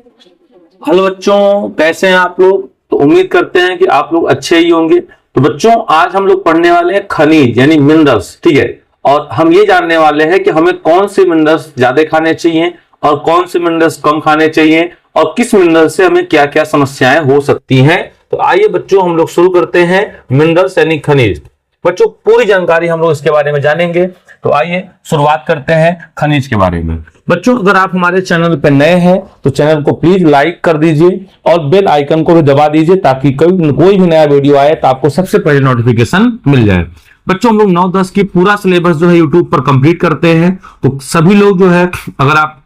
Hello बच्चों, कैसे हैं आप लोग। तो उम्मीद करते हैं कि आप लोग अच्छे ही होंगे। तो बच्चों, आज हम लोग पढ़ने वाले हैं खनिज यानी मिनरल्स, ठीक है। और हम ये जानने वाले हैं कि हमें कौन से मिनरल्स ज्यादा खाने चाहिए और कौन से मिनरल्स कम खाने चाहिए और किस मिनरल से हमें क्या क्या समस्याएं हो सकती हैं। तो आइए बच्चों, हम लोग शुरू करते हैं मिनरल्स यानी खनिज। बच्चों, पूरी जानकारी हम लोग इसके बारे में जानेंगे। तो आइए शुरुआत करते हैं खनिज के बारे में। बच्चों, अगर आप हमारे चैनल पर नए हैं तो चैनल को प्लीज लाइक कर दीजिए और बेल आइकन को भी दबा दीजिए ताकि कोई भी नया वीडियो आए तो आपको सबसे पहले नोटिफिकेशन मिल जाए। बच्चों, हम लोग 9-10 की पूरा सिलेबस जो है यूट्यूब पर कंप्लीट करते हैं। तो सभी लोग जो है, अगर आप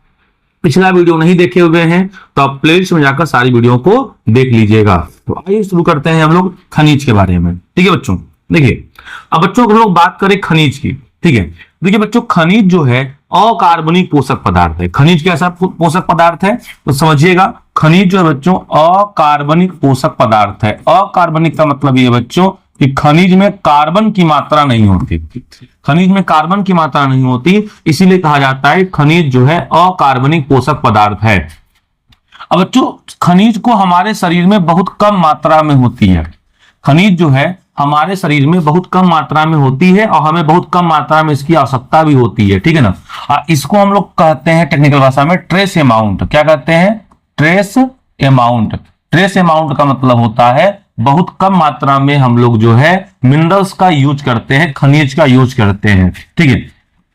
पिछला वीडियो नहीं देखे हुए हैं तो आप प्लेलिस्ट में जाकर सारी वीडियो को देख लीजिएगा। तो आइए शुरू करते हैं हम लोग खनिज के बारे में। ठीक है बच्चों, देखिए अब बच्चों हम लोग बात करें खनिज की। ठीक है, देखिए बच्चों, खनिज जो है अकार्बनिक पोषक पदार्थ है। खनिज कैसा पोषक पदार्थ है तो समझिएगा, खनिज जो है बच्चों अकार्बनिक पोषक पदार्थ है। अकार्बनिक का मतलब ये बच्चों कि खनिज में कार्बन की मात्रा नहीं होती। खनिज में कार्बन की मात्रा नहीं होती, इसीलिए कहा जाता है खनिज जो है अकार्बनिक पोषक पदार्थ है। अब बच्चों, खनिज को हमारे शरीर में बहुत कम मात्रा में होती है। खनिज जो है हमारे शरीर में बहुत कम मात्रा में होती है और हमें बहुत कम मात्रा में इसकी आवश्यकता भी होती है। ठीक है ना। इसको हम लोग कहते हैं टेक्निकल भाषा में ट्रेस अमाउंट। क्या कहते हैं? Trace amount. ट्रेस अमाउंट का मतलब होता है बहुत कम मात्रा में हम लोग जो है मिनरल्स का यूज करते हैं, खनिज का यूज करते हैं। ठीक है,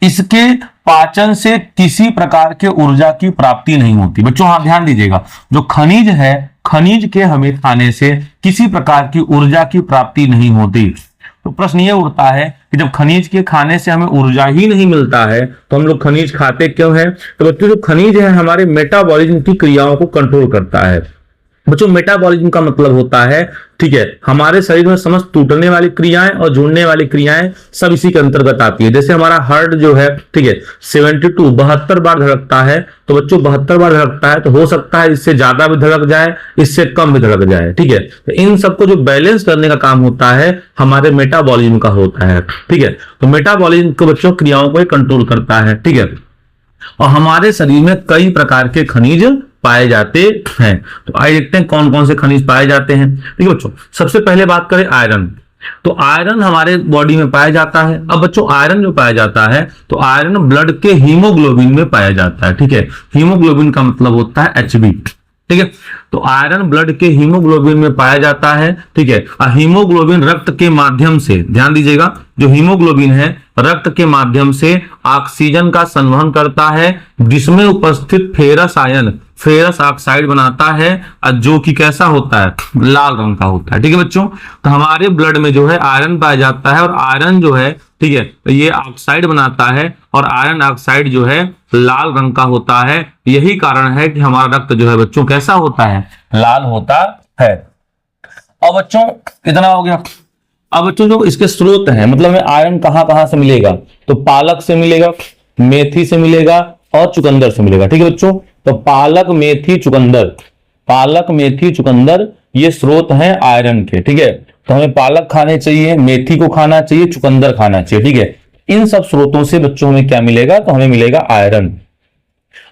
इसके पाचन से किसी प्रकार के ऊर्जा की प्राप्ति नहीं होती। बच्चों हाँ ध्यान दीजिएगा, जो खनिज है, खनिज के हमें खाने से किसी प्रकार की ऊर्जा की प्राप्ति नहीं होती। तो प्रश्न ये उठता है कि जब खनिज के खाने से हमें ऊर्जा ही नहीं मिलता है तो हम लोग खनिज खाते क्यों है? तो बच्चों, जो खनिज है हमारे मेटाबॉलिज्म की क्रियाओं को कंट्रोल करता है। बच्चों, मेटाबॉलिज्म का मतलब होता है, ठीक है, हमारे शरीर में समस्त टूटने वाली क्रियाएं और जुड़ने वाली क्रियाएं सब इसी के अंतर्गत आती है। जैसे हमारा हार्ट जो है, ठीक है, 72 बार धड़कता है। तो बच्चों 72 बार धड़कता है तो हो सकता है इससे ज्यादा भी धड़क जाए, इससे कम भी धड़क जाए। ठीक है, तो इन सबको जो बैलेंस करने का काम होता है हमारे मेटाबॉलिज्म का होता है। ठीक है, तो मेटाबॉलिज्म को बच्चों क्रियाओं को कंट्रोल करता है। ठीक है, और हमारे शरीर में कई प्रकार के खनिज पाए जाते हैं। तो आइए देखते हैं कौन कौन से खनिज पाए जाते हैं। ठीक है बच्चों, सबसे पहले बात करें आयरन। तो आयरन हमारे बॉडी में पाया जाता है। अब बच्चों, आयरन जो पाया जाता है तो आयरन ब्लड के हीमोग्लोबिन में पाया जाता है। ठीक है, हीमोग्लोबिन का मतलब होता है Hb। ठीक है, तो आयरन ब्लड के हीमोग्लोबिन में पाया जाता है। ठीक है, और हीमोग्लोबिन रक्त के माध्यम से, ध्यान दीजिएगा, जो हीमोग्लोबिन है रक्त के माध्यम से ऑक्सीजन का संवहन करता है, जिसमें उपस्थित फेरस आयन फेरस ऑक्साइड बनाता है, जो कि कैसा होता है? लाल रंग का होता है। ठीक है बच्चों, तो हमारे ब्लड में जो है आयरन पाया जाता है और आयरन जो है, ठीक है, तो ये ऑक्साइड बनाता है और आयरन ऑक्साइड जो है लाल रंग का होता है। यही कारण है कि हमारा रक्त जो है बच्चों कैसा होता है? लाल होता है। अब बच्चों कितना हो गया? अब बच्चों जो इसके स्रोत हैं, मतलब में आयरन कहां कहां से मिलेगा? तो पालक से मिलेगा, मेथी से मिलेगा और चुकंदर से मिलेगा। ठीक है बच्चों, तो पालक, मेथी, चुकंदर, पालक, मेथी, चुकंदर ये स्रोत हैं आयरन के। ठीक है, तो हमें पालक खाने चाहिए, मेथी को खाना चाहिए, चुकंदर खाना चाहिए। ठीक है, इन सब स्रोतों से बच्चों हमें क्या मिलेगा? तो हमें मिलेगा आयरन।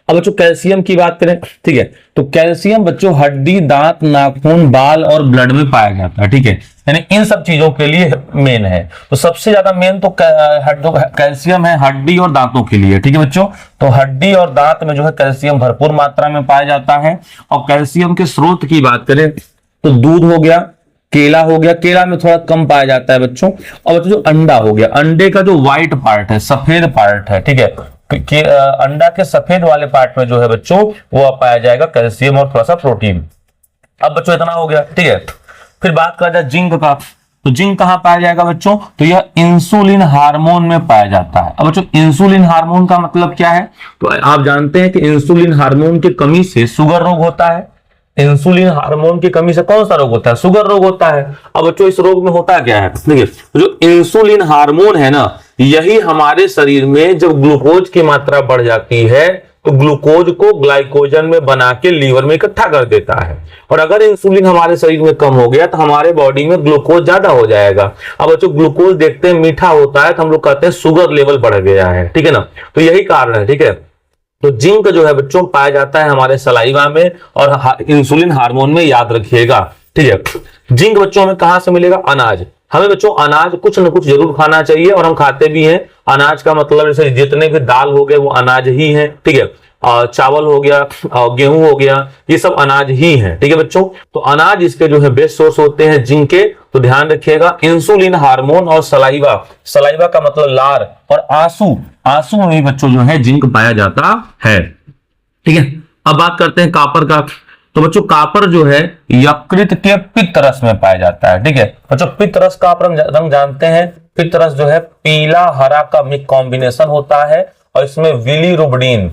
अब बच्चों कैल्शियम की बात करें, ठीक है, तो कैल्शियम बच्चों हड्डी, दांत, नाखून, बाल और ब्लड में पाया जाता है। ठीक है, यानी इन सब चीजों के लिए मेन है। तो सबसे ज्यादा मेन तो कैल्शियम है हड्डी और दांतों के लिए। ठीक है बच्चों, तो हड्डी और दांत में जो है कैल्शियम भरपूर मात्रा में पाया जाता है। और कैल्शियम के स्रोत की बात करें तो दूध हो गया, केला हो गया, केला में थोड़ा कम पाया जाता है बच्चों। और बच्चों जो अंडा हो गया, अंडे का जो व्हाइट पार्ट है, सफेद पार्ट है, ठीक है, कि अंडा के सफेद वाले पार्ट में जो है बच्चों वो पाया जाएगा कैल्शियम और थोड़ा सा प्रोटीन। अब बच्चों इतना हो गया। ठीक है, फिर बात करा जाए जिंक का, तो जिंक कहां पाया जाएगा बच्चों? तो यह इंसुलिन हार्मोन में पाया जाता है। अब बच्चों इंसुलिन हार्मोन का मतलब क्या है? तो आप जानते हैं कि इंसुलिन हार्मोन की कमी से शुगर रोग होता है। इंसुलिन हार्मोन की कमी से कौन सा रोग होता है? शुगर रोग होता है। अब बच्चों इस रोग में होता क्या है? देखिए, जो इंसुलिन हार्मोन है ना, यही हमारे शरीर में जब ग्लूकोज की मात्रा बढ़ जाती है तो ग्लूकोज को ग्लाइकोजन में बना के लीवर में इकट्ठा कर देता है। और अगर इंसुलिन हमारे शरीर में कम हो गया तो हमारे बॉडी में ग्लूकोज ज्यादा हो जाएगा। अब बच्चों ग्लूकोज देखते हैं मीठा होता है तो हम लोग कहते हैं शुगर लेवल बढ़ गया है। ठीक है ना, तो यही कारण है। ठीक है, तो जिंक जो है बच्चों पाया जाता है हमारे सलाइवा में और इंसुलिन हार्मोन में, याद रखिएगा। ठीक है, जिंक बच्चों हमें कहां से मिलेगा? अनाज। हमें बच्चों अनाज कुछ न कुछ जरूर खाना चाहिए और हम खाते भी हैं। अनाज का मतलब जैसे जितने भी दाल हो गए वो अनाज ही है। ठीक है, चावल हो गया, गेहूं हो गया, ये सब अनाज ही है। ठीक है बच्चों, तो अनाज इसके जो है बेस्ट सोर्स होते हैं जिंक के। तो ध्यान रखिएगा, इंसुलिन हार्मोन और सलाइवा, सलाइवा का मतलब लार, और आंसू, आंसू में भी बच्चों जो है जिंक पाया जाता है। ठीक है, अब बात करते हैं कॉपर का। तो बच्चों कॉपर जो है यकृत के पित्त रस में पाया जाता है। ठीक है बच्चों, पित्त रस का आप रंग जानते हैं। पित्त रस जो है पीला हरा का मिक्स कॉम्बिनेशन होता है और इसमें विलीरुबिडिन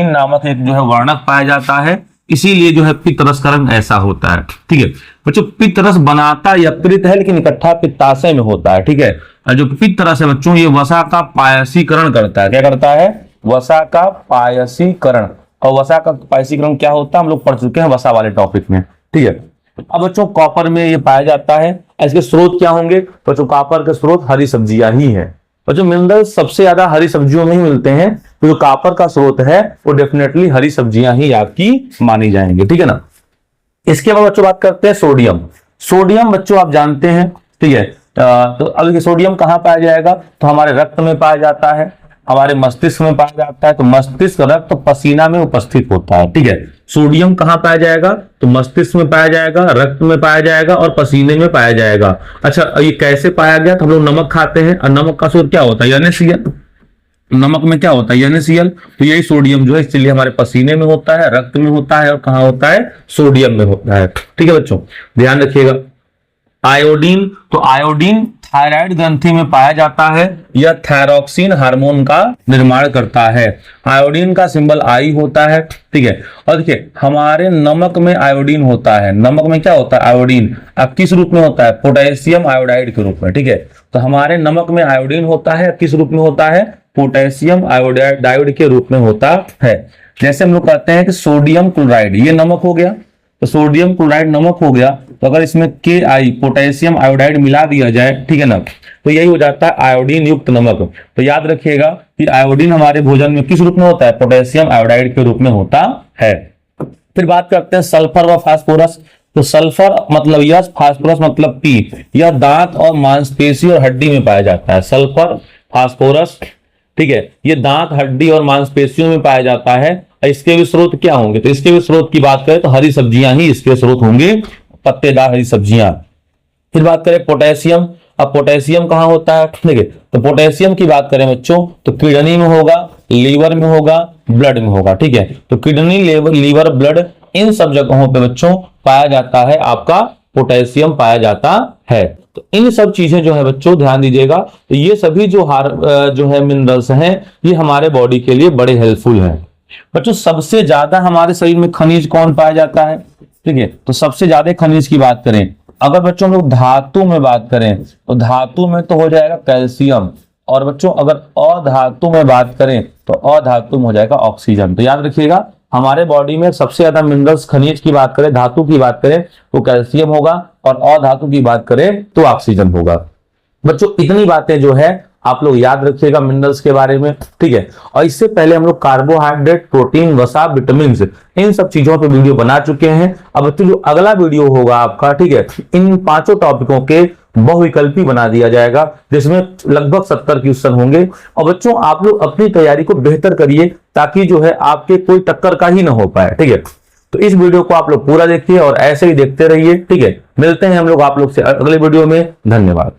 नामक एक जो है वर्णक पाया जाता है, इसीलिए जो है पित्त रस का रंग ऐसा होता है। ठीक है बच्चों, पित्त रस बनाता यकृत है लेकिन इकट्ठा पित्ताशय में होता है। ठीक है, और जो पित्त रस है बच्चों ये वसा का पायसीकरण करता है। क्या करता है? वसा का पायसीकरण। और वसा का पायसीकरण क्या होता है हम लोग पढ़ चुके हैं वसा वाले टॉपिक में। ठीक है, अब बच्चों कॉपर में ये पाया जाता है। इसके स्रोत क्या होंगे? बच्चों कॉपर के स्रोत हरी सब्जियां ही है। बच्चों मिनरल सबसे ज्यादा हरी सब्जियों में ही मिलते हैं, तो जो कॉपर का स्रोत है वो डेफिनेटली हरी सब्जियां ही आपकी मानी जाएंगी। ठीक है ना। इसके बाद बच्चों बात करते हैं सोडियम। सोडियम बच्चों आप जानते हैं। ठीक है, तो अब सोडियम कहां पाया जाएगा? तो हमारे रक्त में पाया जाता है, हमारे मस्तिष्क में पाया जाता है। तो मस्तिष्क रक्त पसीना में उपस्थित होता है। ठीक है, सोडियम कहां पाया जाएगा? तो मस्तिष्क में पाया जाएगा, रक्त में पाया जाएगा और पसीने में पाया जाएगा। अच्छा, ये कैसे पाया गया? तो हम लोग नमक खाते हैं और नमक का स्रोत क्या होता है? NaCl। नमक में क्या होता है? NaCl। तो यही सोडियम जो है इसलिए हमारे पसीने में होता है, रक्त में होता है और कहां होता है? सोडियम में होता है। ठीक है बच्चों, ध्यान रखिएगा। आयोडीन, तो आयोडीन थायराइड ग्रंथि में पाया जाता है, यह थायरॉक्सिन हार्मोन का निर्माण करता है। आयोडीन का सिंबल आई होता है। ठीक है, और देखिए हमारे नमक में आयोडीन होता है। नमक में क्या होता है? आयोडीन। अब किस रूप में होता है? पोटेशियम आयोडाइड के रूप में। ठीक है, तो हमारे नमक में आयोडीन होता है, किस रूप में होता है? पोटेशियम आयोडाइड के रूप में होता है। जैसे हम लोग कहते हैं कि सोडियम क्लोराइड, ये नमक हो गया, तो सोडियम क्लोराइड नमक हो गया, तो अगर इसमें Ki पोटेशियम आयोडाइड मिला दिया जाए, ठीक है ना, तो यही हो जाता है आयोडीन युक्त नमक। तो याद रखिएगा कि आयोडीन हमारे भोजन में किस रूप में होता है? पोटेशियम आयोडाइड के रूप में होता है। फिर बात करते हैं सल्फर व फास्फोरस। तो सल्फर मतलब यस, फास्फोरस मतलब पी। यह दांत और मांसपेशी और हड्डी में पाया जाता है। सल्फर, फास्फोरस, ठीक है, ये दांत, हड्डी और मांसपेशियों में पाया जाता है। इसके भी स्रोत क्या होंगे? तो इसके भी स्रोत की बात करें तो हरी सब्जियां ही इसके स्रोत होंगे, पत्तेदार हरी सब्जियां। फिर बात करें पोटेशियम। अब पोटेशियम कहां होता है? ठीक है, तो पोटेशियम की बात करें बच्चों तो किडनी में होगा, लीवर में होगा, ब्लड में होगा। ठीक है, तो किडनी, लीवर, ब्लड, इन सब जगहों पे बच्चों पाया जाता है, आपका पोटेशियम पाया जाता है। तो इन सब चीजें जो है बच्चों ध्यान दीजिएगा, तो ये सभी जो है मिनरल्स हैं ये हमारे बॉडी के लिए बड़े हेल्पफुल हैं। बच्चों सबसे ज्यादा हमारे शरीर में खनिज कौन पाया जाता है? ठीक है, तो सबसे ज्यादा खनिज की बात करें, अगर बच्चों हम लोग धातु में बात करें तो धातु में तो हो जाएगा कैल्शियम, और बच्चों अगर अधातु में बात करें तो अधातु में हो जाएगा ऑक्सीजन। तो याद रखिएगा हमारे बॉडी में सबसे ज्यादा मिनरल्स, खनिज की बात करें, धातु की बात करें तो कैल्शियम होगा, और अधातु की बात करें तो ऑक्सीजन होगा। बच्चों इतनी बातें जो है आप लोग याद रखिएगा मिनरल्स के बारे में। ठीक है, और इससे पहले हम लोग कार्बोहाइड्रेट, प्रोटीन, वसा, विटामिन, इन सब चीजों पे वीडियो बना चुके हैं। अब बच्चों जो अगला वीडियो होगा आपका, ठीक है, इन पांचों टॉपिकों के बहुविकल्पी बना दिया जाएगा, जिसमें लगभग 70 क्वेश्चन होंगे। और बच्चों आप लोग अपनी तैयारी को बेहतर करिए ताकि जो है आपके कोई टक्कर का ही ना हो पाए। ठीक है, तो इस वीडियो को आप लोग पूरा देखिए और ऐसे ही देखते रहिए। ठीक है, मिलते हैं हम लोग आप लोग से अगले वीडियो में। धन्यवाद।